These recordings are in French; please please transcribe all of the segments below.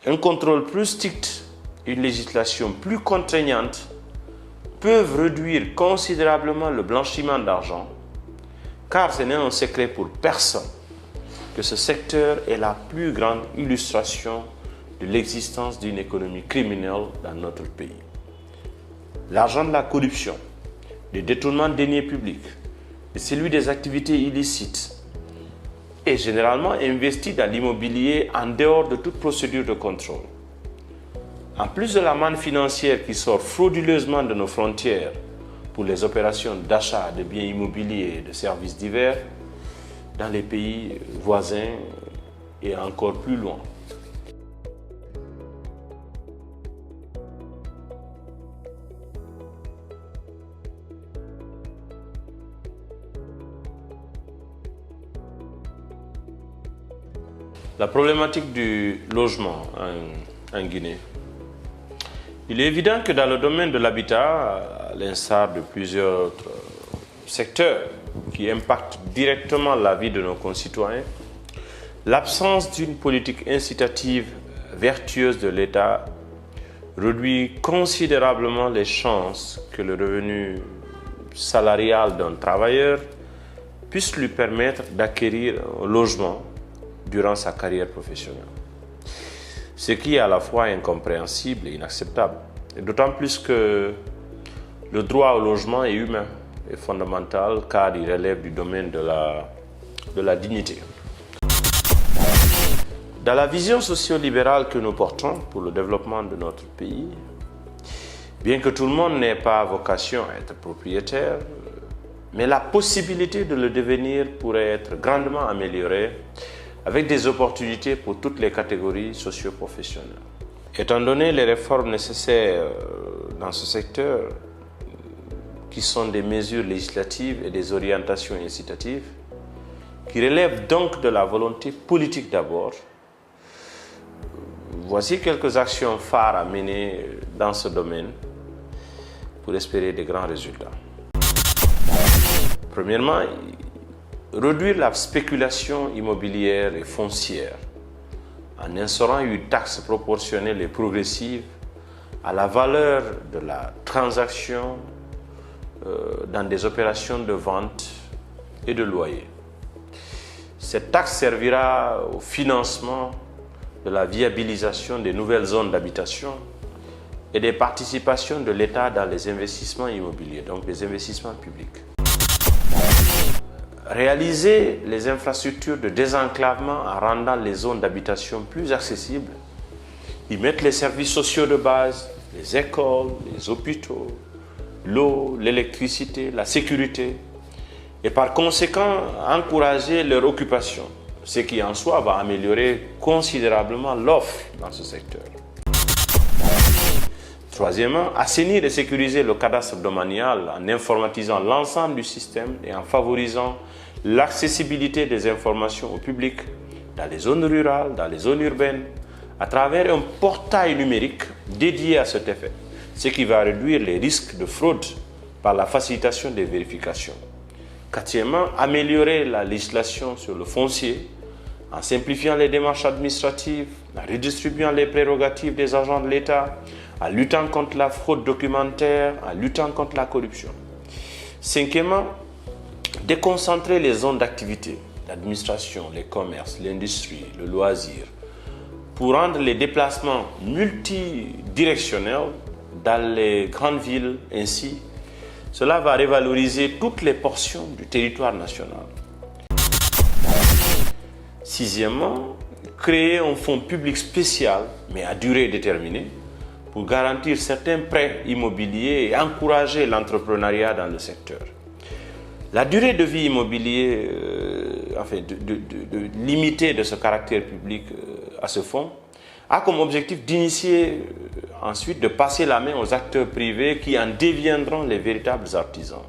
Un contrôle plus strict, une législation plus contraignante peuvent réduire considérablement le blanchiment d'argent, car ce n'est un secret pour personne que ce secteur est la plus grande illustration de l'existence d'une économie criminelle dans notre pays. L'argent de la corruption, des détournements de deniers publics et celui des activités illicites est généralement investi dans l'immobilier en dehors de toute procédure de contrôle. En plus de la manne financière qui sort frauduleusement de nos frontières pour les opérations d'achat de biens immobiliers et de services divers, dans les pays voisins et encore plus loin. La problématique du logement en Guinée. Il est évident que dans le domaine de l'habitat, à l'instar de plusieurs autres secteurs qui impactent directement la vie de nos concitoyens, l'absence d'une politique incitative vertueuse de l'État réduit considérablement les chances que le revenu salarial d'un travailleur puisse lui permettre d'acquérir un logement durant sa carrière professionnelle. Ce qui est à la fois incompréhensible et inacceptable. Et d'autant plus que le droit au logement est humain et fondamental car il relève du domaine de la dignité. Dans la vision socio-libérale que nous portons pour le développement de notre pays, bien que tout le monde n'ait pas vocation à être propriétaire, mais la possibilité de le devenir pourrait être grandement améliorée avec des opportunités pour toutes les catégories socio-professionnelles. Étant donné les réformes nécessaires dans ce secteur, qui sont des mesures législatives et des orientations incitatives, qui relèvent donc de la volonté politique d'abord, voici quelques actions phares à mener dans ce domaine pour espérer de grands résultats. Premièrement, réduire la spéculation immobilière et foncière en instaurant une taxe proportionnelle et progressive à la valeur de la transaction dans des opérations de vente et de loyer. Cette taxe servira au financement de la viabilisation des nouvelles zones d'habitation et des participations de l'État dans les investissements immobiliers, donc des investissements publics. Réaliser les infrastructures de désenclavement en rendant les zones d'habitation plus accessibles, y mettre les services sociaux de base, les écoles, les hôpitaux, l'eau, l'électricité, la sécurité, et par conséquent encourager leur occupation, ce qui en soi va améliorer considérablement l'offre dans ce secteur. Troisièmement, assainir et sécuriser le cadastre domanial en informatisant l'ensemble du système et en favorisant l'accessibilité des informations au public dans les zones rurales, dans les zones urbaines, à travers un portail numérique dédié à cet effet, ce qui va réduire les risques de fraude par la facilitation des vérifications. Quatrièmement, améliorer la législation sur le foncier en simplifiant les démarches administratives, en redistribuant les prérogatives des agents de l'État, en luttant contre la fraude documentaire, en luttant contre la corruption. Cinquièmement, déconcentrer les zones d'activité, l'administration, les commerces, l'industrie, le loisir, pour rendre les déplacements multidirectionnels dans les grandes villes. Ainsi, cela va revaloriser toutes les portions du territoire national. Sixièmement, créer un fonds public spécial, mais à durée déterminée, pour garantir certains prêts immobiliers et encourager l'entrepreneuriat dans le secteur. La durée de vie immobilier, limitée de ce caractère public à ce fonds, a comme objectif d'initier ensuite de passer la main aux acteurs privés qui en deviendront les véritables artisans.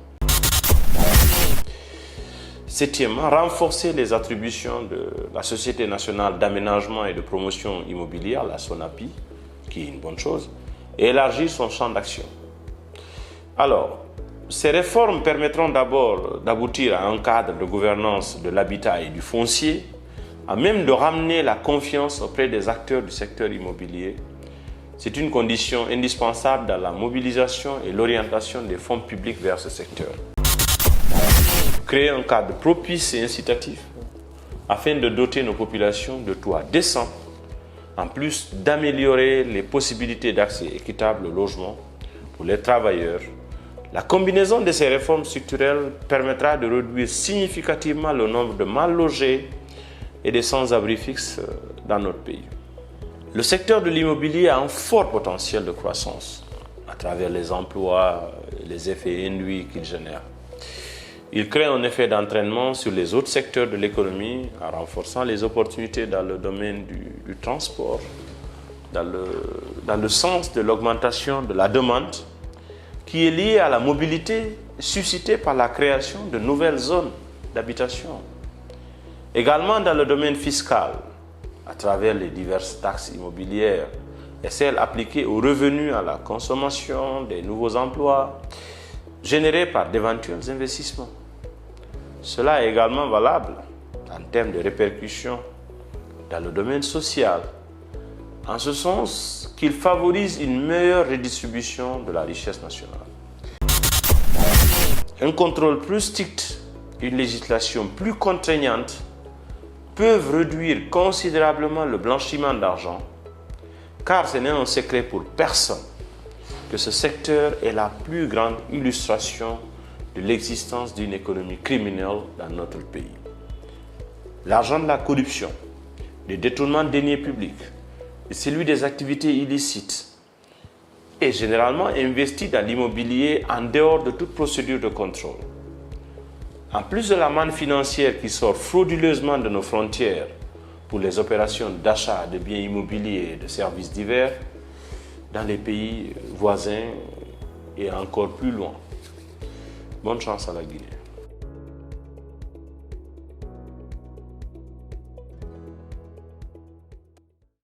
Septièmement, renforcer les attributions de la Société nationale d'aménagement et de promotion immobilière, la SONAPI, qui est une bonne chose, et élargir son champ d'action. Alors, ces réformes permettront d'abord d'aboutir à un cadre de gouvernance de l'habitat et du foncier à même de ramener la confiance auprès des acteurs du secteur immobilier, c'est une condition indispensable dans la mobilisation et l'orientation des fonds publics vers ce secteur. Créer un cadre propice et incitatif afin de doter nos populations de toits décents, en plus d'améliorer les possibilités d'accès équitable au logement pour les travailleurs. La combinaison de ces réformes structurelles permettra de réduire significativement le nombre de mal logés et des sans-abri fixes dans notre pays. Le secteur de l'immobilier a un fort potentiel de croissance à travers les emplois et les effets induits qu'il génère. Il crée un effet d'entraînement sur les autres secteurs de l'économie en renforçant les opportunités dans le domaine du transport, dans le sens de l'augmentation de la demande qui est liée à la mobilité suscitée par la création de nouvelles zones d'habitation. Également dans le domaine fiscal, à travers les diverses taxes immobilières et celles appliquées aux revenus, à la consommation, des nouveaux emplois générés par d'éventuels investissements. Cela est également valable en termes de répercussions dans le domaine social, en ce sens qu'il favorise une meilleure redistribution de la richesse nationale. Un contrôle plus strict, une législation plus contraignante peuvent réduire considérablement le blanchiment d'argent, car ce n'est un secret pour personne que ce secteur est la plus grande illustration de l'existence d'une économie criminelle dans notre pays. L'argent de la corruption, des détournements de deniers publics et celui des activités illicites est généralement investi dans l'immobilier en dehors de toute procédure de contrôle. En plus de la manne financière qui sort frauduleusement de nos frontières pour les opérations d'achat de biens immobiliers et de services divers dans les pays voisins et encore plus loin. Bonne chance à la Guinée.